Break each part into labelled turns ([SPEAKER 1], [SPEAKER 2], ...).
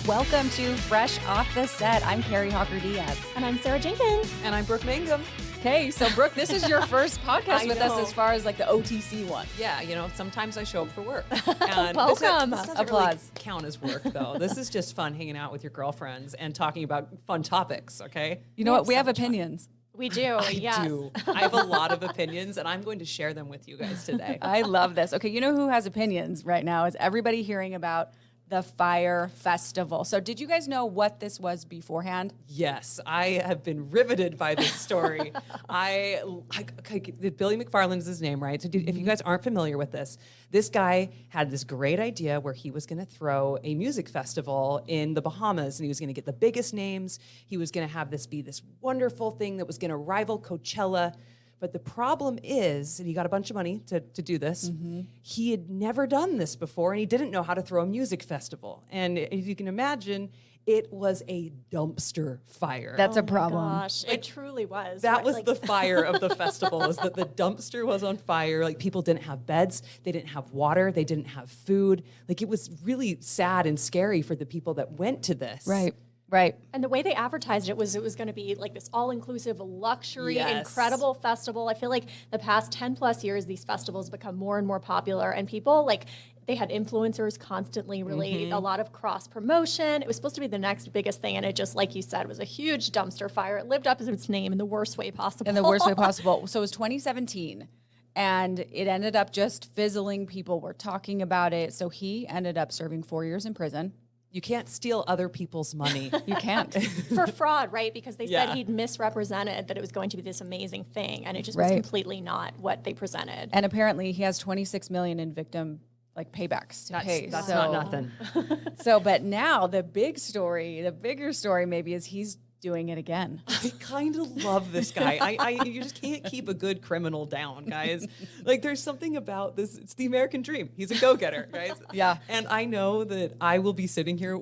[SPEAKER 1] Welcome to Fresh Off the Set. I'm Kari Hawker-Diaz.
[SPEAKER 2] And I'm Sarah Jenkins.
[SPEAKER 3] And I'm Brooke Mangum.
[SPEAKER 1] Okay, so Brooke, this is your first podcast with us as far as like the OTC one.
[SPEAKER 3] Yeah, you know, sometimes I show up for work. And
[SPEAKER 1] Welcome.
[SPEAKER 3] This doesn't
[SPEAKER 1] Applause.
[SPEAKER 3] really count as work, though. This is just fun hanging out with your girlfriends and talking about fun topics, okay?
[SPEAKER 1] You know what? We have opinions.
[SPEAKER 2] We do,
[SPEAKER 3] I do. I have a lot of opinions, and I'm going to share them with you guys today.
[SPEAKER 1] I love this. Okay, you know who has opinions right now is everybody hearing about the Fyre Festival. So did you guys know what this was beforehand?
[SPEAKER 3] Yes, I have been riveted by this story. Billy McFarland is his name, right? So if you guys aren't familiar with this guy had this great idea where he was going to throw a music festival in the Bahamas, and he was going to get the biggest names. He was going to have this be this wonderful thing that was going to rival Coachella. But the problem is, and he got a bunch of money to do this, he had never done this before, and he didn't know how to throw a music festival. And as you can imagine, it was a dumpster fire.
[SPEAKER 1] That's a problem.
[SPEAKER 2] Gosh, it truly was.
[SPEAKER 3] That was the fire of the festival, is that the dumpster was on fire. Like, people didn't have beds, they didn't have water, they didn't have food. Like, it was really sad and scary for the people that went to this.
[SPEAKER 1] Right. Right.
[SPEAKER 2] And the way they advertised it was going to be like this all-inclusive luxury,
[SPEAKER 3] Yes.
[SPEAKER 2] incredible festival. I feel like the past 10 plus years, these festivals become more and more popular, and people they had influencers constantly, really a lot of cross promotion. It was supposed to be the next biggest thing, and it just, like you said, was a huge dumpster fire. It lived up to its name in the worst way possible.
[SPEAKER 1] In the worst way possible. So it was 2017, and it ended up just fizzling. People were talking about it. So he ended up serving 4 years in prison.
[SPEAKER 3] You can't steal other people's money.
[SPEAKER 1] You can't.
[SPEAKER 2] For fraud, right? Because they
[SPEAKER 3] Yeah.
[SPEAKER 2] said he'd misrepresented that it was going to be this amazing thing, and it just was
[SPEAKER 1] Right.
[SPEAKER 2] completely not what they presented.
[SPEAKER 1] And apparently he has 26 million in victim paybacks to pay.
[SPEAKER 3] That's
[SPEAKER 1] So-
[SPEAKER 3] not nothing.
[SPEAKER 1] But now the bigger story maybe is he's doing it again.
[SPEAKER 3] I kind of love this guy. You just can't keep a good criminal down, guys. Like, there's something about this. It's the American dream. He's a go-getter, guys.
[SPEAKER 1] Yeah.
[SPEAKER 3] And I know that I will be sitting here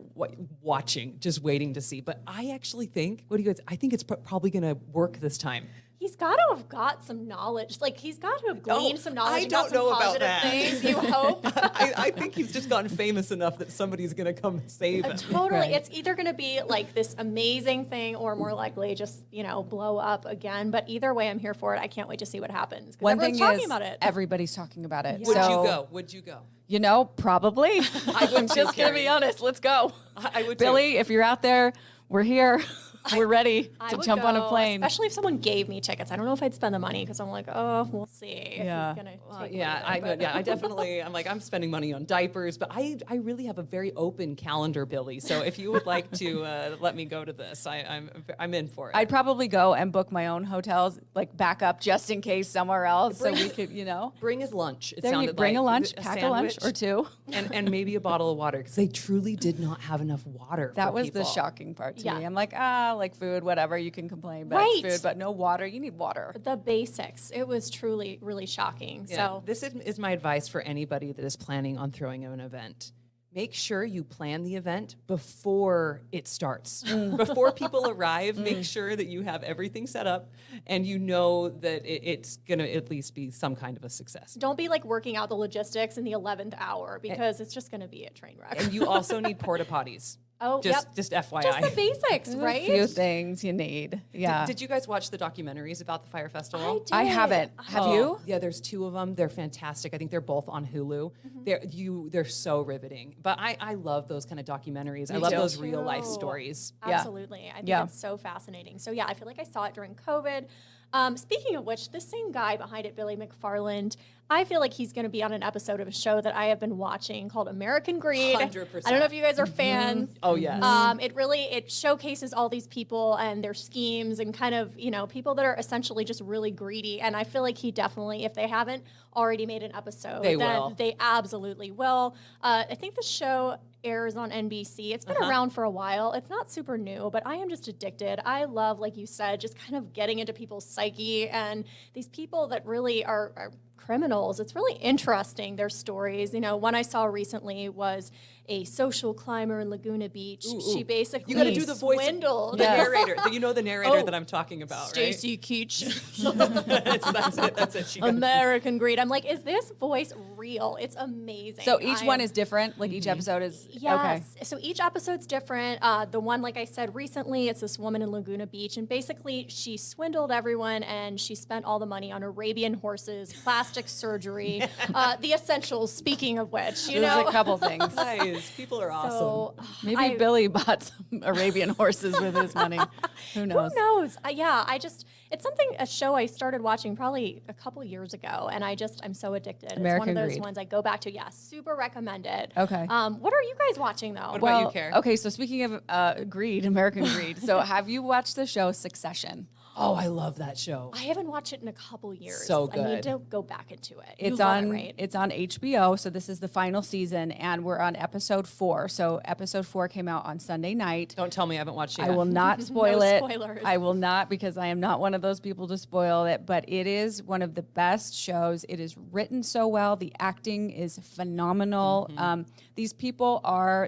[SPEAKER 3] watching, just waiting to see. But I actually think, what do you guys? I think it's probably going to work this time.
[SPEAKER 2] He's got to have got some knowledge. Like, he's got to have gleaned some knowledge
[SPEAKER 3] I
[SPEAKER 2] about
[SPEAKER 3] don't know
[SPEAKER 2] some
[SPEAKER 3] about
[SPEAKER 2] positive
[SPEAKER 3] that.
[SPEAKER 2] things, you hope.
[SPEAKER 3] I think he's just gotten famous enough that somebody's going to come save him.
[SPEAKER 2] Totally.
[SPEAKER 1] Right.
[SPEAKER 2] It's either going to be like this amazing thing or more likely just, blow up again. But either way, I'm here for it. I can't wait to see what happens. 'Cause
[SPEAKER 1] One thing
[SPEAKER 2] everyone's talking
[SPEAKER 1] is
[SPEAKER 2] about it.
[SPEAKER 1] everybody's talking about it.
[SPEAKER 3] Would
[SPEAKER 1] So,
[SPEAKER 3] you go? Would you go?
[SPEAKER 1] You know, probably. I'm
[SPEAKER 3] too,
[SPEAKER 1] just going to
[SPEAKER 3] Kari.
[SPEAKER 1] be honest. Let's go.
[SPEAKER 3] I would too.
[SPEAKER 1] Billy, if you're out there, we're here. We're ready
[SPEAKER 2] I
[SPEAKER 1] to
[SPEAKER 2] would
[SPEAKER 1] jump on a
[SPEAKER 2] go,
[SPEAKER 1] plane.
[SPEAKER 2] especially if someone gave me tickets. I don't know if I'd spend the money because I'm like, oh, we'll see. If
[SPEAKER 1] Yeah.
[SPEAKER 2] he's gonna take
[SPEAKER 3] I definitely. I'm spending money on diapers, but I really have a very open calendar, Billy. So if you would like to let me go to this, I'm in for it.
[SPEAKER 1] I'd probably go and book my own hotels, like back up just in case somewhere else, so we could,
[SPEAKER 3] Bring his lunch. It
[SPEAKER 1] There you
[SPEAKER 3] sounded
[SPEAKER 1] bring
[SPEAKER 3] like
[SPEAKER 1] a lunch, pack a lunch or
[SPEAKER 3] sandwich,
[SPEAKER 1] two.
[SPEAKER 3] and maybe a bottle of water, because they truly did not have enough water.
[SPEAKER 1] That
[SPEAKER 3] for
[SPEAKER 1] was the
[SPEAKER 3] people.
[SPEAKER 1] shocking part to
[SPEAKER 2] Yeah.
[SPEAKER 1] me. I'm like, like food, whatever, you can complain, but
[SPEAKER 2] Right.
[SPEAKER 1] it's food, but no water. You need water.
[SPEAKER 2] The basics. It was truly, really shocking.
[SPEAKER 3] Yeah.
[SPEAKER 2] So
[SPEAKER 3] This is my advice for anybody that is planning on throwing an event. Make sure you plan the event before it starts. Before people arrive, make sure that you have everything set up and you know that it's going to at least be some kind of a success.
[SPEAKER 2] don't be like working out the logistics in the 11th hour because it's just going to be a train wreck.
[SPEAKER 3] And you also need porta potties.
[SPEAKER 2] Oh,
[SPEAKER 3] Just
[SPEAKER 2] yep.
[SPEAKER 3] FYI.
[SPEAKER 2] Just the basics,
[SPEAKER 1] There's
[SPEAKER 2] right?
[SPEAKER 1] A few things you need. Yeah.
[SPEAKER 3] Did you guys watch the documentaries about the Fyre Festival?
[SPEAKER 1] I haven't. Have you?
[SPEAKER 3] Yeah, there's 2 of them. They're fantastic. I think they're both on Hulu. They're so riveting. But I love those kind of documentaries. I love
[SPEAKER 1] too.
[SPEAKER 3] those real life
[SPEAKER 2] Too.
[SPEAKER 3] stories.
[SPEAKER 1] Yeah.
[SPEAKER 2] Absolutely. I think
[SPEAKER 1] Yeah.
[SPEAKER 2] it's so fascinating. So yeah, I feel like I saw it during COVID. Speaking of which, this same guy behind it, Billy McFarland, I feel like he's going to be on an episode of a show that I have been watching called American Greed.
[SPEAKER 3] 100%.
[SPEAKER 2] I don't know if you guys are fans.
[SPEAKER 3] Oh, yes.
[SPEAKER 2] It showcases all these people and their schemes and kind of, people that are essentially just really greedy. And I feel like he definitely, if they haven't already made an episode,
[SPEAKER 3] They
[SPEAKER 2] then
[SPEAKER 3] will.
[SPEAKER 2] they absolutely will. I think the show airs on NBC. It's been around for a while. It's not super new, but I am just addicted. I love, like you said, just kind of getting into people's psyche and these people that really are criminals. It's really interesting, their stories. One I saw recently was a social climber in Laguna Beach. She basically
[SPEAKER 3] You got to do the voice,
[SPEAKER 2] swindled.
[SPEAKER 3] the narrator. You know the narrator
[SPEAKER 2] Oh,
[SPEAKER 3] that I'm talking about,
[SPEAKER 2] Stacey Keach.
[SPEAKER 3] right? That's it. She got
[SPEAKER 2] American Greed. I'm like, is this voice real? It's amazing.
[SPEAKER 1] So each one is different. Like each episode is okay.
[SPEAKER 2] Yes. So each episode's different. The one, like I said recently, it's this woman in Laguna Beach, and basically she swindled everyone, and she spent all the money on Arabian horses, plastic surgery, the essentials. Speaking of which, you
[SPEAKER 1] There's
[SPEAKER 2] know,
[SPEAKER 1] a couple things.
[SPEAKER 3] Nice. People are awesome.
[SPEAKER 2] so
[SPEAKER 1] Maybe Billy bought some Arabian horses with his money. Who knows?
[SPEAKER 2] Who knows? Yeah, it's a show I started watching probably a couple years ago, and I'm so addicted.
[SPEAKER 1] American
[SPEAKER 2] it's one of those
[SPEAKER 1] Greed.
[SPEAKER 2] ones I go back to. Yeah, super recommended.
[SPEAKER 1] Okay.
[SPEAKER 2] What are you guys watching though?
[SPEAKER 3] What about you, Kari?
[SPEAKER 1] Okay, so speaking of greed, American Greed. So have you watched the show Succession?
[SPEAKER 3] Oh, I love that show.
[SPEAKER 2] I haven't watched it in a couple years.
[SPEAKER 3] So
[SPEAKER 2] I need
[SPEAKER 3] good.
[SPEAKER 2] to go back into it.
[SPEAKER 1] It's
[SPEAKER 2] You love
[SPEAKER 1] on
[SPEAKER 2] it, right?
[SPEAKER 1] it's on HBO. So this is the final season, and we're on episode 4. So episode 4 came out on Sunday night.
[SPEAKER 3] Don't tell me I haven't watched it
[SPEAKER 1] I
[SPEAKER 3] yet.
[SPEAKER 1] will not spoil
[SPEAKER 2] No
[SPEAKER 1] it.
[SPEAKER 2] spoilers.
[SPEAKER 1] I will not, because I am not one of those people to spoil it. But it is one of the best shows. It is written so well. The acting is phenomenal. These people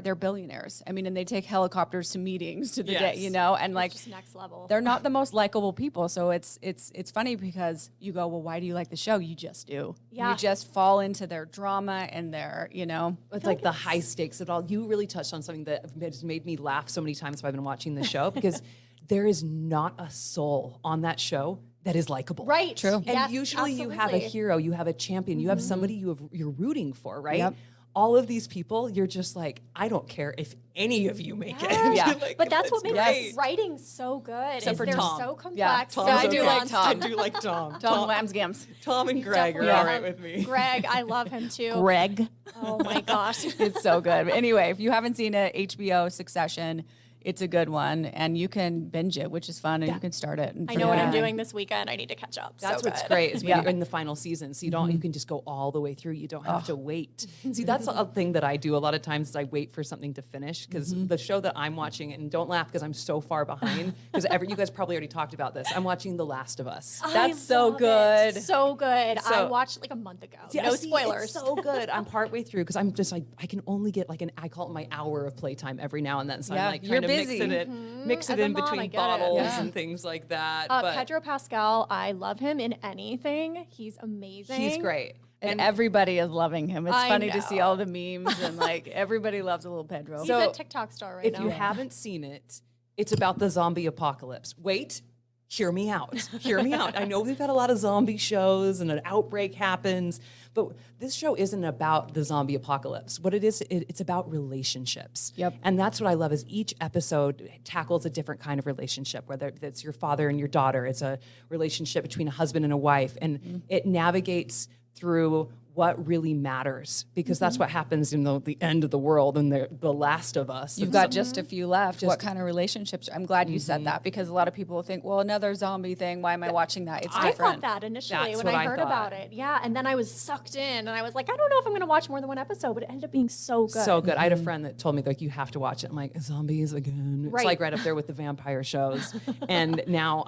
[SPEAKER 1] they're billionaires. I mean, and they take helicopters to meetings to the day,
[SPEAKER 3] Yes.
[SPEAKER 1] and like
[SPEAKER 2] Just next level.
[SPEAKER 1] they're not the most likable people. So it's funny because you go, well, why do you like the show? You just do.
[SPEAKER 2] Yeah.
[SPEAKER 1] You just fall into their drama and their,
[SPEAKER 3] It's like the high stakes of it all. You really touched on something that has made me laugh so many times while I've been watching the show, because there is not a soul on that show that is likable.
[SPEAKER 2] Right.
[SPEAKER 1] True.
[SPEAKER 3] And
[SPEAKER 2] Yes,
[SPEAKER 3] usually you have a
[SPEAKER 2] absolutely.
[SPEAKER 3] hero, you have a champion, you have somebody you're rooting for, right?
[SPEAKER 1] Yep.
[SPEAKER 3] All of these people, you're just like, I don't care if any of you make it.
[SPEAKER 2] Yeah.
[SPEAKER 3] Like,
[SPEAKER 2] But that's what makes
[SPEAKER 3] great.
[SPEAKER 2] writing so good.
[SPEAKER 3] Except for
[SPEAKER 2] they're
[SPEAKER 3] Tom.
[SPEAKER 2] so complex.
[SPEAKER 1] Yeah,
[SPEAKER 2] so
[SPEAKER 1] I do like
[SPEAKER 2] nuanced.
[SPEAKER 1] Tom.
[SPEAKER 3] I do like Tom.
[SPEAKER 1] Tom Lambsgams.
[SPEAKER 3] Tom and Greg are
[SPEAKER 2] Definitely
[SPEAKER 3] all
[SPEAKER 2] love
[SPEAKER 3] right with me.
[SPEAKER 2] Greg, I love him too.
[SPEAKER 1] Greg.
[SPEAKER 2] Oh my gosh.
[SPEAKER 1] It's so good. But anyway, if you haven't seen it, HBO Succession, it's a good one, and you can binge it, which is fun, and you can start it. And
[SPEAKER 2] I know what I'm
[SPEAKER 1] forget it.
[SPEAKER 2] doing this weekend. I need to catch up.
[SPEAKER 3] That's
[SPEAKER 2] so
[SPEAKER 3] what's
[SPEAKER 2] good.
[SPEAKER 3] great is when
[SPEAKER 1] Yeah.
[SPEAKER 3] you're in the final season, so you can just go all the way through. You don't have to wait. See, that's a thing that I do a lot of times. Is I wait for something to finish, because the show that I'm watching, and don't laugh because I'm so far behind, because you guys probably already talked about this. I'm watching The Last of Us.
[SPEAKER 1] That's so
[SPEAKER 2] love
[SPEAKER 1] good.
[SPEAKER 2] It. So good. I
[SPEAKER 3] So-
[SPEAKER 2] watched like a month ago.
[SPEAKER 3] Yeah,
[SPEAKER 2] No
[SPEAKER 3] see,
[SPEAKER 2] spoilers.
[SPEAKER 3] It's so good. I'm partway through because I'm just like, I can only get like I call it my hour of playtime every now and then. So
[SPEAKER 1] Yeah,
[SPEAKER 3] I'm like
[SPEAKER 1] you're
[SPEAKER 3] trying to
[SPEAKER 1] busy.
[SPEAKER 3] mix it
[SPEAKER 2] As a
[SPEAKER 3] in
[SPEAKER 2] mom, I
[SPEAKER 3] between
[SPEAKER 2] get it.
[SPEAKER 3] bottles
[SPEAKER 1] Yeah.
[SPEAKER 3] and things like that. But
[SPEAKER 2] Pedro Pascal, I love him in anything. He's amazing.
[SPEAKER 3] he's great.
[SPEAKER 1] And everybody is loving him. It's
[SPEAKER 2] I
[SPEAKER 1] funny to see
[SPEAKER 2] know.
[SPEAKER 1] all the memes, and like everybody loves a little Pedro.
[SPEAKER 2] He's
[SPEAKER 3] So,
[SPEAKER 2] a TikTok star right
[SPEAKER 3] If
[SPEAKER 2] now.
[SPEAKER 3] you haven't seen it, it's about the zombie apocalypse. Wait, hear me out. Hear me out. I know we've had a lot of zombie shows and an outbreak happens, but this show isn't about the zombie apocalypse. What it is, it's about relationships.
[SPEAKER 1] Yep.
[SPEAKER 3] And that's what I love is each episode tackles a different kind of relationship, whether it's your father and your daughter, it's a relationship between a husband and a wife, and it navigates through what really matters, because that's what happens in the end of the world and the Last of Us.
[SPEAKER 1] You've got just a few left. What kind of relationships? I'm glad you said that, because a lot of people think, well, another zombie thing. Why am I watching that? It's
[SPEAKER 2] I
[SPEAKER 1] different.
[SPEAKER 2] thought that initially
[SPEAKER 3] That's
[SPEAKER 2] when
[SPEAKER 3] what
[SPEAKER 2] I
[SPEAKER 3] I
[SPEAKER 2] heard
[SPEAKER 3] thought.
[SPEAKER 2] about it. Yeah. And then I was sucked in and I was like, I don't know if I'm going to watch more than one episode, but it ended up being so good.
[SPEAKER 3] So good. I had a friend that told me, like, you have to watch it. I'm like, zombies again. It's
[SPEAKER 2] Right.
[SPEAKER 3] like right up there with the vampire shows. And now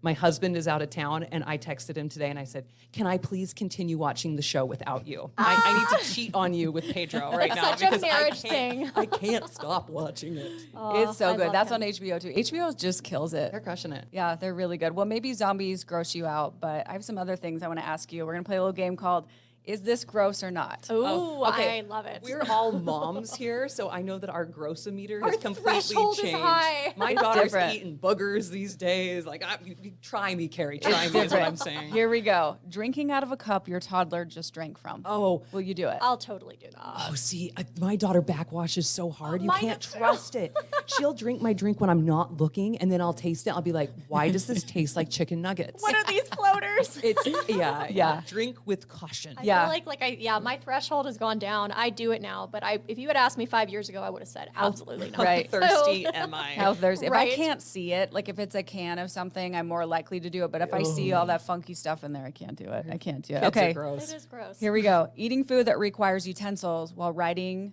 [SPEAKER 3] my husband is out of town, and I texted him today and I said, can I please continue watching the show without you? I need to cheat on you with Pedro right now.
[SPEAKER 2] Such a
[SPEAKER 3] because
[SPEAKER 2] marriage
[SPEAKER 3] I
[SPEAKER 2] thing.
[SPEAKER 3] can't, I can't stop watching it.
[SPEAKER 1] It's so
[SPEAKER 2] I
[SPEAKER 1] good.
[SPEAKER 2] love
[SPEAKER 1] That's
[SPEAKER 2] him.
[SPEAKER 1] on HBO too. HBO just kills it.
[SPEAKER 3] They're crushing it.
[SPEAKER 1] Yeah, they're really good. Well, maybe zombies gross you out, but I have some other things I want to ask you. We're going to play a little game called Is This Gross or Not?
[SPEAKER 2] Ooh,
[SPEAKER 3] okay.
[SPEAKER 2] I love it.
[SPEAKER 3] We're all moms here, so I know that our grossometer has
[SPEAKER 2] Our
[SPEAKER 3] completely
[SPEAKER 2] threshold is
[SPEAKER 3] changed.
[SPEAKER 2] high.
[SPEAKER 3] My
[SPEAKER 1] It's
[SPEAKER 3] daughter's
[SPEAKER 1] different.
[SPEAKER 3] eating boogers these days. Like, you try me, Kari. Try me is what I'm saying.
[SPEAKER 1] Here we go. Drinking out of a cup your toddler just drank from.
[SPEAKER 3] Oh,
[SPEAKER 1] Will you do it?
[SPEAKER 2] I'll totally do that.
[SPEAKER 3] Oh, see, my daughter backwashes so hard. You
[SPEAKER 2] Mine
[SPEAKER 3] can't
[SPEAKER 2] too.
[SPEAKER 3] trust it. She'll drink my drink when I'm not looking, and then I'll taste it. I'll be like, why does this taste like chicken nuggets?
[SPEAKER 2] What are these floaters?
[SPEAKER 3] It's, yeah.
[SPEAKER 1] Yeah.
[SPEAKER 3] Drink with caution.
[SPEAKER 2] I
[SPEAKER 1] Yeah.
[SPEAKER 2] feel like my threshold has gone down. I do it now, but if you had asked me 5 years ago, I would have said absolutely not.
[SPEAKER 1] Right.
[SPEAKER 3] How thirsty am I?
[SPEAKER 1] How there's if I
[SPEAKER 2] Right.
[SPEAKER 1] can't see it, like if it's a can of something, I'm more likely to do it. But if I see all that funky stuff in there, I can't do it. I can't do it.
[SPEAKER 3] Kids are
[SPEAKER 1] Okay.
[SPEAKER 3] gross.
[SPEAKER 2] It is gross.
[SPEAKER 1] Here we go. Eating food that requires utensils while riding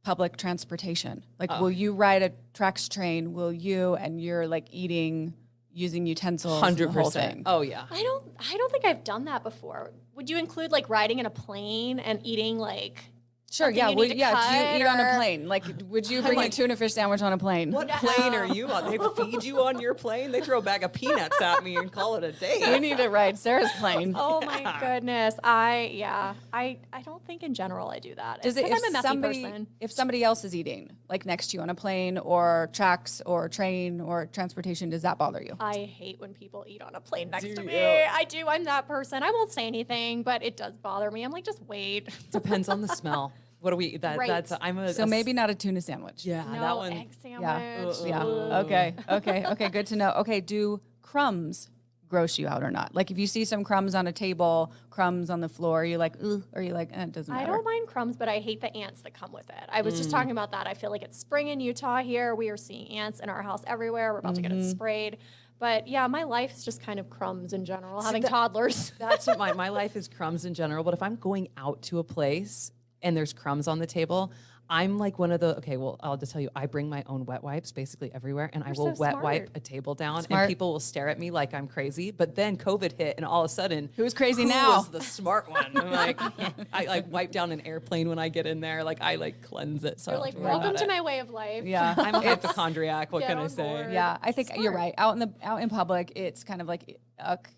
[SPEAKER 1] public transportation. Like, will you ride a Trax train? Will you? And you're like eating using utensils. the whole
[SPEAKER 3] 100%.
[SPEAKER 1] thing.
[SPEAKER 3] Oh, yeah.
[SPEAKER 2] I don't think I've done that before. Would you include like riding in a plane and eating like
[SPEAKER 1] Sure.
[SPEAKER 2] Something
[SPEAKER 1] Yeah.
[SPEAKER 2] you
[SPEAKER 1] Would,
[SPEAKER 2] need to
[SPEAKER 1] yeah. Do you
[SPEAKER 2] cut
[SPEAKER 1] eat on a
[SPEAKER 2] or-
[SPEAKER 1] plane? Like, would you bring a tuna fish sandwich on a plane?
[SPEAKER 3] What plane are you on? They feed you on your plane? They throw a bag of peanuts at me and call it a day.
[SPEAKER 1] We need to ride Sarah's plane.
[SPEAKER 2] Oh my goodness. I don't think in general I do that.
[SPEAKER 1] Does it,
[SPEAKER 2] Because I'm a messy person.
[SPEAKER 1] if somebody else is eating, like next to you on a plane or tracks or train or transportation, does that bother you?
[SPEAKER 2] I hate when people eat on a plane next to me.
[SPEAKER 3] you?
[SPEAKER 2] I do. I'm that person. I won't say anything, but it does bother me. I'm like, just wait.
[SPEAKER 3] Depends on the smell. What do we eat?
[SPEAKER 2] Right.
[SPEAKER 1] So maybe not a tuna sandwich.
[SPEAKER 3] Yeah,
[SPEAKER 2] No
[SPEAKER 3] that one.
[SPEAKER 2] egg sandwich.
[SPEAKER 1] Yeah.
[SPEAKER 2] Ugh.
[SPEAKER 1] Okay. Good to know. Okay. Do crumbs gross you out or not? Like if you see some crumbs on a table, crumbs on the floor, you're like, ugh, or you're like, it doesn't
[SPEAKER 2] I
[SPEAKER 1] matter.
[SPEAKER 2] don't mind crumbs, but I hate the ants that come with it. I was just talking about that. I feel like it's spring in Utah here. We are seeing ants in our house everywhere. We're about to get it sprayed. But yeah, my life is just kind of crumbs in general, having toddlers.
[SPEAKER 3] That's what my life is crumbs in general. But if I'm going out to a place and there's crumbs on the table, I'm like one of the, okay, well, I'll just tell you, I bring my own wet wipes basically everywhere, and I will
[SPEAKER 2] so
[SPEAKER 3] wet
[SPEAKER 2] smart.
[SPEAKER 3] wipe a table down,
[SPEAKER 1] Smart.
[SPEAKER 3] and people will stare at me like I'm crazy. But then COVID hit, and all of a sudden,
[SPEAKER 1] Who's crazy
[SPEAKER 3] who
[SPEAKER 1] now?
[SPEAKER 3] was the smart one? I'm like, I like wipe down an airplane when I get in there. Like I like cleanse it. So
[SPEAKER 2] You're
[SPEAKER 3] I don't
[SPEAKER 2] like,
[SPEAKER 3] have to worry
[SPEAKER 2] welcome
[SPEAKER 3] about
[SPEAKER 2] to
[SPEAKER 3] it.
[SPEAKER 2] my way of life.
[SPEAKER 1] Yeah.
[SPEAKER 3] I'm a hypochondriac. What
[SPEAKER 2] Get
[SPEAKER 3] can I
[SPEAKER 2] on
[SPEAKER 3] say?
[SPEAKER 2] board.
[SPEAKER 1] Yeah, I think you're
[SPEAKER 2] Smart.
[SPEAKER 1] right. Out in public, it's kind of like ick.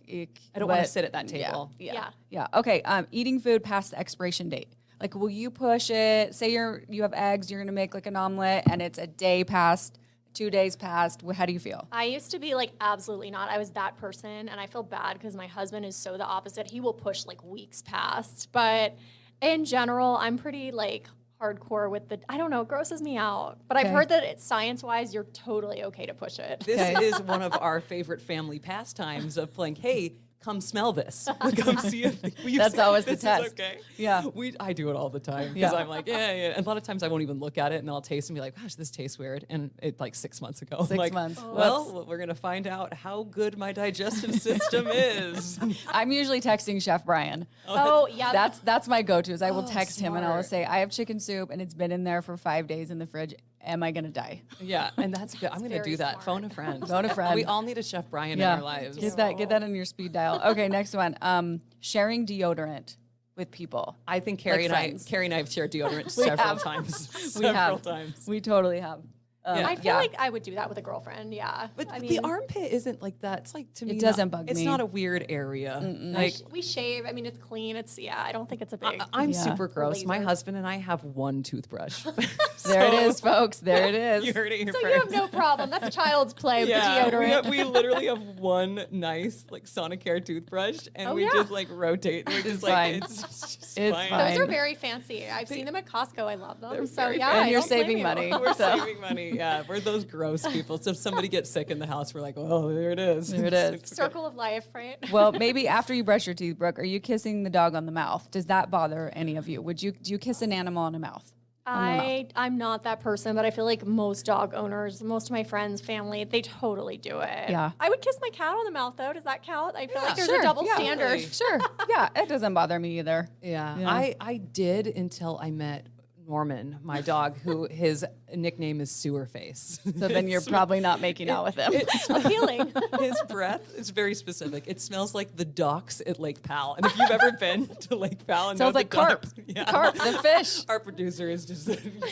[SPEAKER 3] I don't want to
[SPEAKER 1] but-
[SPEAKER 3] sit at that table.
[SPEAKER 2] Yeah.
[SPEAKER 1] Yeah. Okay. Eating food past the expiration date. Like, will you push it? Say you have eggs, you're gonna make like an omelet, and it's a day past, 2 days past. How do you feel?
[SPEAKER 2] I used to be like, absolutely not. I was that person, and I feel bad because my husband is so the opposite. He will push like weeks past. But in general, I'm pretty like hardcore with I don't know, it grosses me out. But I've
[SPEAKER 1] Okay.
[SPEAKER 2] heard that it's science-wise, you're totally okay to push it.
[SPEAKER 3] This
[SPEAKER 1] Okay.
[SPEAKER 3] is one of our favorite family pastimes of playing, hey, come smell this. Come see if
[SPEAKER 1] That's always the
[SPEAKER 3] this
[SPEAKER 1] test.
[SPEAKER 3] Is okay.
[SPEAKER 1] Yeah.
[SPEAKER 3] I do it all the time because
[SPEAKER 1] Yeah.
[SPEAKER 3] I'm like, yeah. And a lot of times I won't even look at it and I'll taste and be like, gosh, this tastes weird. And it like 6 months ago. I'm
[SPEAKER 1] 6
[SPEAKER 3] like,
[SPEAKER 1] months.
[SPEAKER 3] Well, we're gonna find out how good my digestive system is.
[SPEAKER 1] I'm usually texting Chef Brian.
[SPEAKER 2] Oh, yeah.
[SPEAKER 1] That's my go-to. Is I will text him and I will
[SPEAKER 3] smart.
[SPEAKER 1] say, I have chicken soup and it's been in there for 5 days in the fridge. Am I gonna die?
[SPEAKER 3] Yeah, and that's good. I'm gonna
[SPEAKER 2] very
[SPEAKER 3] do that.
[SPEAKER 2] smart.
[SPEAKER 3] Phone a friend.
[SPEAKER 1] Phone a friend.
[SPEAKER 3] We all need a Chef Brian in our lives.
[SPEAKER 1] Get that in your speed dial. Okay, next one. Sharing deodorant with people.
[SPEAKER 3] I think Kari
[SPEAKER 1] Like
[SPEAKER 3] and
[SPEAKER 1] friends.
[SPEAKER 3] Kari and I have shared deodorant
[SPEAKER 1] We
[SPEAKER 3] several
[SPEAKER 1] have.
[SPEAKER 3] times.
[SPEAKER 1] We
[SPEAKER 3] Several
[SPEAKER 1] have.
[SPEAKER 3] times.
[SPEAKER 1] We totally have.
[SPEAKER 2] I feel
[SPEAKER 1] yeah.
[SPEAKER 2] like I would do that with a girlfriend. Yeah.
[SPEAKER 3] But
[SPEAKER 2] I
[SPEAKER 3] the armpit isn't like that. It's like to me.
[SPEAKER 1] doesn't bug
[SPEAKER 3] it's
[SPEAKER 1] me.
[SPEAKER 3] not a weird area. Like
[SPEAKER 2] we shave. I mean, it's clean. I don't think it's a big.
[SPEAKER 3] I'm
[SPEAKER 1] Yeah.
[SPEAKER 3] super gross. My
[SPEAKER 2] laser.
[SPEAKER 3] husband and I have one toothbrush.
[SPEAKER 1] There it
[SPEAKER 3] So-
[SPEAKER 1] is, folks. There it is.
[SPEAKER 3] You heard it here
[SPEAKER 2] so
[SPEAKER 3] first.
[SPEAKER 2] you have no problem. That's child's play with
[SPEAKER 3] Yeah,
[SPEAKER 2] the deodorant.
[SPEAKER 3] we literally have one nice like Sonicare toothbrush, and
[SPEAKER 2] Oh,
[SPEAKER 3] we
[SPEAKER 2] yeah.
[SPEAKER 3] just like rotate. We're just like
[SPEAKER 1] fine.
[SPEAKER 3] it's just
[SPEAKER 1] It's
[SPEAKER 3] fine.
[SPEAKER 1] fine.
[SPEAKER 2] Those are very fancy. I've seen them at Costco. I love them.
[SPEAKER 3] They're
[SPEAKER 2] So
[SPEAKER 3] very
[SPEAKER 2] yeah,
[SPEAKER 3] fancy.
[SPEAKER 1] And
[SPEAKER 2] I
[SPEAKER 1] you're
[SPEAKER 2] don't blame
[SPEAKER 1] saving
[SPEAKER 2] you.
[SPEAKER 1] money.
[SPEAKER 3] We're
[SPEAKER 1] So-
[SPEAKER 3] saving money. Yeah, we're those gross people. So if somebody gets sick in the house, we're like, oh, there it is.
[SPEAKER 1] There it is.
[SPEAKER 3] It's okay.
[SPEAKER 2] Circle of life, right?
[SPEAKER 1] Well, maybe after you brush your teeth, Brooke, are you kissing the dog on the mouth? Does that bother any of you? Do you kiss an animal on the mouth?
[SPEAKER 2] I'm not that person, but I feel like most dog owners, most of my friends, family, they totally do it.
[SPEAKER 1] Yeah.
[SPEAKER 2] I would kiss my cat on the mouth though. Does that count? I feel like there's
[SPEAKER 1] sure,
[SPEAKER 2] a double
[SPEAKER 1] yeah.
[SPEAKER 2] standard.
[SPEAKER 1] Sure. Yeah, it doesn't bother me either.
[SPEAKER 3] Yeah,
[SPEAKER 1] Yeah.
[SPEAKER 3] I did until I met Norman, my dog, who his nickname is Sewer Face.
[SPEAKER 1] So then you're probably not making out with him.
[SPEAKER 2] Appealing.
[SPEAKER 3] His breath is very specific. It smells like the docks at Lake Powell. And if you've ever been to Lake Powell, and
[SPEAKER 1] Sounds
[SPEAKER 3] know
[SPEAKER 1] like
[SPEAKER 3] the
[SPEAKER 1] carp.
[SPEAKER 3] docks- yeah.
[SPEAKER 1] Carp, the fish.
[SPEAKER 3] Our producer is just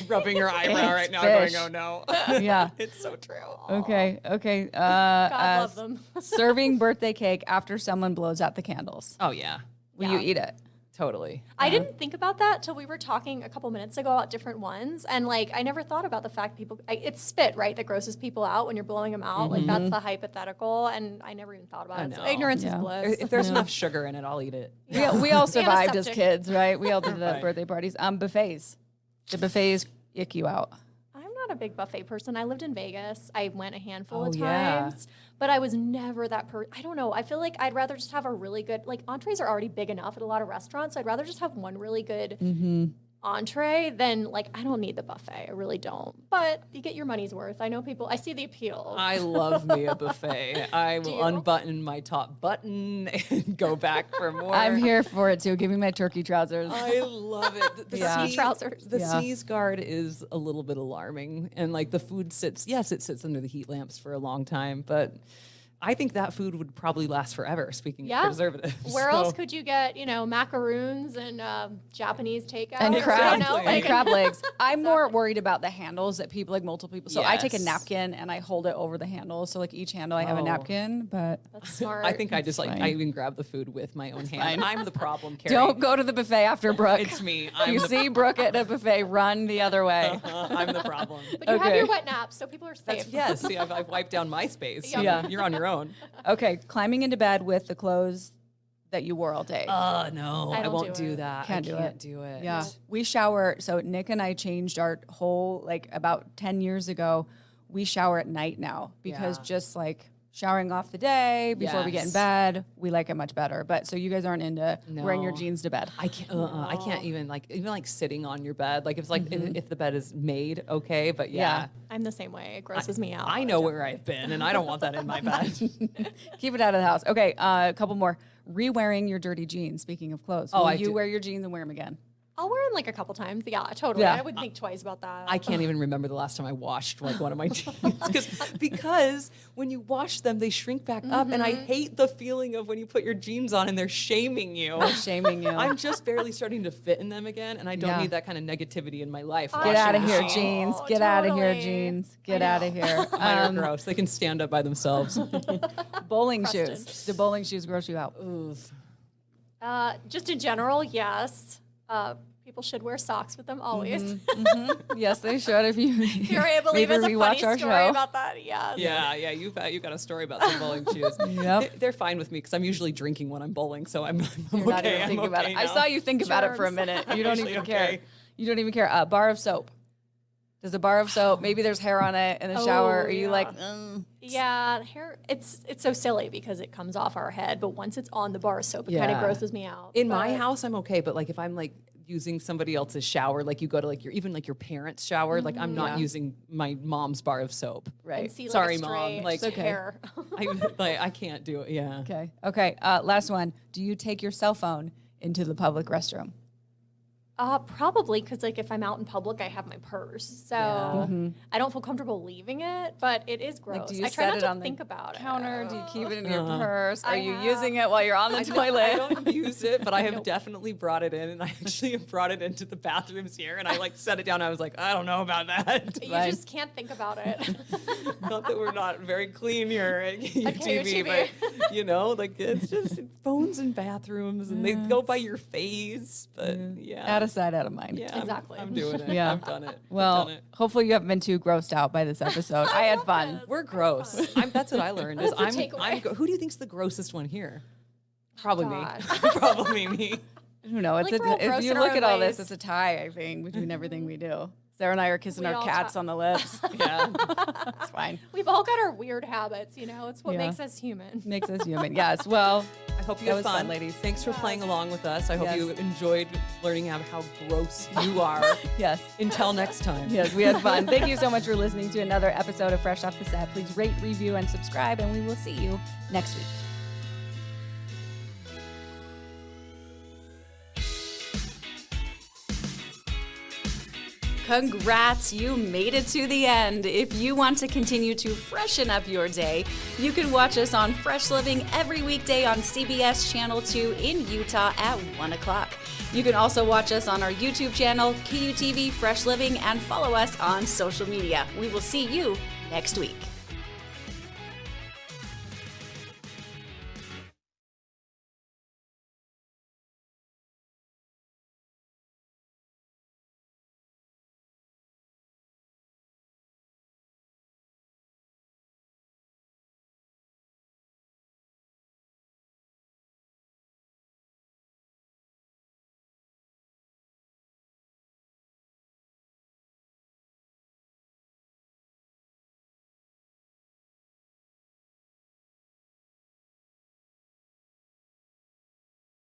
[SPEAKER 3] rubbing her eyebrow
[SPEAKER 1] It's
[SPEAKER 3] right now,
[SPEAKER 1] fish.
[SPEAKER 3] going, "Oh no!"
[SPEAKER 1] Yeah.
[SPEAKER 3] It's so true.
[SPEAKER 1] Okay.
[SPEAKER 2] God love them.
[SPEAKER 1] Serving birthday cake after someone blows out the candles.
[SPEAKER 3] Oh yeah,
[SPEAKER 1] Will you eat it?
[SPEAKER 3] totally.
[SPEAKER 2] I didn't think about that till we were talking a couple minutes ago about different ones, and like I never thought about the fact it's spit, right, that grosses people out when you're blowing them out. Like that's the hypothetical, and I never even thought about it. So
[SPEAKER 3] know.
[SPEAKER 2] ignorance
[SPEAKER 1] Yeah.
[SPEAKER 2] is bliss.
[SPEAKER 3] If there's enough sugar in it, I'll eat it.
[SPEAKER 1] We all survived as
[SPEAKER 2] septic.
[SPEAKER 1] kids, right? We all did the
[SPEAKER 3] Right.
[SPEAKER 1] birthday parties. Buffets. The buffets ick you out.
[SPEAKER 2] I'm not a big buffet person. I lived in Vegas. I went a handful of
[SPEAKER 3] Oh, yeah.
[SPEAKER 2] times, but I was never that person. I don't know. I feel like I'd rather just have a really good, like entrees are already big enough at a lot of restaurants. So I'd rather just have one really good entree than like, I don't need the buffet. I really don't. But you get your money's worth. I know people, I see the appeal.
[SPEAKER 3] I love me a buffet. I will
[SPEAKER 2] you?
[SPEAKER 3] unbutton my top button and go back for more.
[SPEAKER 1] I'm here for it too. Give me my turkey trousers.
[SPEAKER 3] I love it. The
[SPEAKER 1] Yeah.
[SPEAKER 3] sneeze,
[SPEAKER 2] Trousers.
[SPEAKER 3] The
[SPEAKER 1] Yeah.
[SPEAKER 3] sneeze guard is a little bit alarming, and like the food sits. Yes, it sits under the heat lamps for a long time, but I think that food would probably last forever, speaking
[SPEAKER 2] Yeah.
[SPEAKER 3] of preservatives.
[SPEAKER 2] Where
[SPEAKER 3] So-
[SPEAKER 2] else could you get, macaroons and Japanese takeout?
[SPEAKER 1] And crab,
[SPEAKER 3] Exactly.
[SPEAKER 1] and crab legs. I'm more worried about the handles that people, like multiple people. So I take a
[SPEAKER 3] Yes.
[SPEAKER 1] napkin and I hold it over the handle. So like each handle I have a
[SPEAKER 3] Oh.
[SPEAKER 1] napkin, but
[SPEAKER 2] That's smart.
[SPEAKER 3] I think I just
[SPEAKER 1] fine.
[SPEAKER 3] I even grab the food with my own hand.
[SPEAKER 1] fine.
[SPEAKER 3] I'm the problem, Kari.
[SPEAKER 1] don't go to the buffet after Brooke.
[SPEAKER 3] It's me.
[SPEAKER 1] If
[SPEAKER 3] I'm
[SPEAKER 1] you
[SPEAKER 3] the,
[SPEAKER 1] see Brooke at a buffet, run the other way.
[SPEAKER 3] I'm the problem.
[SPEAKER 2] But you have
[SPEAKER 1] Okay.
[SPEAKER 2] your wet naps, so people are safe.
[SPEAKER 3] Yes, see, I've wiped down my space.
[SPEAKER 2] Yep.
[SPEAKER 1] Yeah.
[SPEAKER 3] You're on your own.
[SPEAKER 1] Okay, climbing into bed with the clothes that you wore all day.
[SPEAKER 3] No,
[SPEAKER 2] I
[SPEAKER 3] I
[SPEAKER 2] don't
[SPEAKER 3] won't
[SPEAKER 2] do
[SPEAKER 3] do
[SPEAKER 2] it.
[SPEAKER 3] that.
[SPEAKER 1] Can't
[SPEAKER 3] I
[SPEAKER 1] do
[SPEAKER 3] can't
[SPEAKER 1] it.
[SPEAKER 3] do it.
[SPEAKER 1] Yeah. We shower. So Nick and I changed our whole, like about 10 years ago, we shower at night now because
[SPEAKER 3] Yeah.
[SPEAKER 1] just like showering off the day before we get in
[SPEAKER 3] Yes.
[SPEAKER 1] bed, we like it much better. But so you guys aren't into wearing your
[SPEAKER 3] No.
[SPEAKER 1] jeans to bed.
[SPEAKER 3] I can't. I can't even like sitting on your bed. Like if it's like if the bed is made, okay. But yeah,
[SPEAKER 2] I'm the same way. It grosses me out.
[SPEAKER 3] I know where I've been, and I don't want that in my bed.
[SPEAKER 1] Keep it out of the house. Okay, a couple more. Re-wearing your dirty jeans. Speaking of clothes,
[SPEAKER 3] Oh,
[SPEAKER 1] will
[SPEAKER 3] I
[SPEAKER 1] you
[SPEAKER 3] do.
[SPEAKER 1] wear your jeans and wear them again?
[SPEAKER 2] I'll wear them like a couple times. Yeah, totally.
[SPEAKER 1] Yeah.
[SPEAKER 2] I wouldn't think twice about that.
[SPEAKER 3] I can't even remember the last time I washed like one of my jeans because when you wash them, they shrink back up, and I hate the feeling of when you put your jeans on and they're shaming you.
[SPEAKER 1] Shaming you.
[SPEAKER 3] I'm just barely starting to fit in them again, and I don't
[SPEAKER 1] Yeah.
[SPEAKER 3] need that kind of negativity in my life.
[SPEAKER 1] Get
[SPEAKER 3] washing
[SPEAKER 1] out of here,
[SPEAKER 3] machine.
[SPEAKER 1] jeans.
[SPEAKER 2] Oh,
[SPEAKER 1] Get out of here,
[SPEAKER 2] totally.
[SPEAKER 1] jeans. Get out of here.
[SPEAKER 3] Mine are gross. They can stand up by themselves.
[SPEAKER 1] Bowling
[SPEAKER 2] Crusted.
[SPEAKER 1] shoes. Do bowling shoes gross you out?
[SPEAKER 2] Just in general, yes. People should wear socks with them always.
[SPEAKER 1] Yes, they should. If you
[SPEAKER 2] Here, I believe
[SPEAKER 1] maybe
[SPEAKER 2] it's a
[SPEAKER 1] rewatch
[SPEAKER 2] funny
[SPEAKER 1] our
[SPEAKER 2] story
[SPEAKER 1] show.
[SPEAKER 2] about that. Yes.
[SPEAKER 3] Yeah, you've got a story about some bowling shoes.
[SPEAKER 1] Yep.
[SPEAKER 3] They're fine with me because I'm usually drinking when I'm bowling, so I'm
[SPEAKER 1] You're not
[SPEAKER 3] okay.
[SPEAKER 1] even
[SPEAKER 3] I'm
[SPEAKER 1] thinking about
[SPEAKER 3] okay
[SPEAKER 1] it. I
[SPEAKER 3] now.
[SPEAKER 1] saw you think about it for a
[SPEAKER 2] Germs.
[SPEAKER 1] minute. You don't
[SPEAKER 3] Usually
[SPEAKER 1] even
[SPEAKER 3] okay.
[SPEAKER 1] care. You don't even care. Bar of soap. Does a bar of soap? Maybe there's hair on it in the shower.
[SPEAKER 2] Oh,
[SPEAKER 1] Are you
[SPEAKER 2] yeah.
[SPEAKER 1] like?
[SPEAKER 2] Yeah, hair. It's so silly because it comes off our head, but once it's on the bar of soap, it kind of
[SPEAKER 3] Yeah.
[SPEAKER 2] grosses me out.
[SPEAKER 3] In my
[SPEAKER 2] But-
[SPEAKER 3] house, I'm okay, but like if I'm like using somebody else's shower, like you go to like your parents' shower, like I'm not using my mom's bar of soap.
[SPEAKER 1] Right.
[SPEAKER 2] and see, like,
[SPEAKER 3] Sorry,
[SPEAKER 2] a
[SPEAKER 3] Mom.
[SPEAKER 2] stray
[SPEAKER 3] Like-
[SPEAKER 1] okay.
[SPEAKER 2] hair.
[SPEAKER 3] I can't do it. Yeah.
[SPEAKER 1] Okay. Okay. Last one. Do you take your cell phone into the public restroom?
[SPEAKER 2] Probably because like if I'm out in public, I have my purse, so I don't feel comfortable leaving it. But it is gross.
[SPEAKER 1] Like, do you
[SPEAKER 2] I try
[SPEAKER 1] set
[SPEAKER 2] not
[SPEAKER 1] it
[SPEAKER 2] to
[SPEAKER 1] on the
[SPEAKER 2] think about
[SPEAKER 1] counter?
[SPEAKER 2] it.
[SPEAKER 1] Do you keep it in your
[SPEAKER 3] Uh-huh.
[SPEAKER 1] purse? Are
[SPEAKER 2] I
[SPEAKER 1] you
[SPEAKER 2] have.
[SPEAKER 1] using it while you're on the toilet?
[SPEAKER 3] I don't use it, but I have definitely brought it in, and I actually have brought it into the bathrooms here, and I like set it down. I was like, I don't know about that.
[SPEAKER 2] You
[SPEAKER 1] Fine.
[SPEAKER 2] just can't think about it.
[SPEAKER 3] Not that we're not very clean here at
[SPEAKER 2] KUTV.
[SPEAKER 3] KUTV, but you know, like it's just phones and bathrooms, and they go by your face. But yeah,
[SPEAKER 1] Out of sight, out of mind.
[SPEAKER 3] yeah,
[SPEAKER 2] Exactly.
[SPEAKER 3] I'm doing it.
[SPEAKER 1] Yeah.
[SPEAKER 3] I've done it. I've
[SPEAKER 1] Well,
[SPEAKER 3] done it.
[SPEAKER 1] hopefully you haven't been too grossed out by this episode. I had fun.
[SPEAKER 3] We're gross. That's what I learned. Is
[SPEAKER 2] That's the takeaway.
[SPEAKER 3] who do you think's the grossest one here? Probably me.
[SPEAKER 2] God.
[SPEAKER 3] Probably me.
[SPEAKER 1] I don't know. It's
[SPEAKER 2] Like, we're all
[SPEAKER 1] if
[SPEAKER 2] gross
[SPEAKER 1] you
[SPEAKER 2] in our
[SPEAKER 1] look
[SPEAKER 2] own
[SPEAKER 1] at all
[SPEAKER 2] ways.
[SPEAKER 1] this, it's a tie, I think, between everything we do. Sarah and I are kissing
[SPEAKER 2] We
[SPEAKER 1] our
[SPEAKER 2] all
[SPEAKER 1] cats
[SPEAKER 2] try-
[SPEAKER 1] on the lips.
[SPEAKER 3] Yeah.
[SPEAKER 1] It's fine.
[SPEAKER 2] We've all got our weird habits, It's what
[SPEAKER 1] Yeah.
[SPEAKER 2] makes us human.
[SPEAKER 1] Makes us human. Yes. Well,
[SPEAKER 3] I hope you
[SPEAKER 1] That
[SPEAKER 3] had
[SPEAKER 1] was
[SPEAKER 3] fun,
[SPEAKER 1] fun.
[SPEAKER 3] ladies. Thanks for playing along with us. I hope
[SPEAKER 1] Yes.
[SPEAKER 3] you enjoyed learning how gross you are.
[SPEAKER 1] yes.
[SPEAKER 3] Until next time.
[SPEAKER 1] Yes, we had fun. Thank you so much for listening to another episode of Fresh Off the Set. Please rate, review, and subscribe, and we will see you next week. Congrats, you made it to the end. If you want to continue to freshen up your day, you can watch us on Fresh Living every weekday on CBS Channel 2 in Utah at 1 o'clock. You can also watch us on our YouTube channel, KUTV Fresh Living, and follow us on social media. We will see you next week.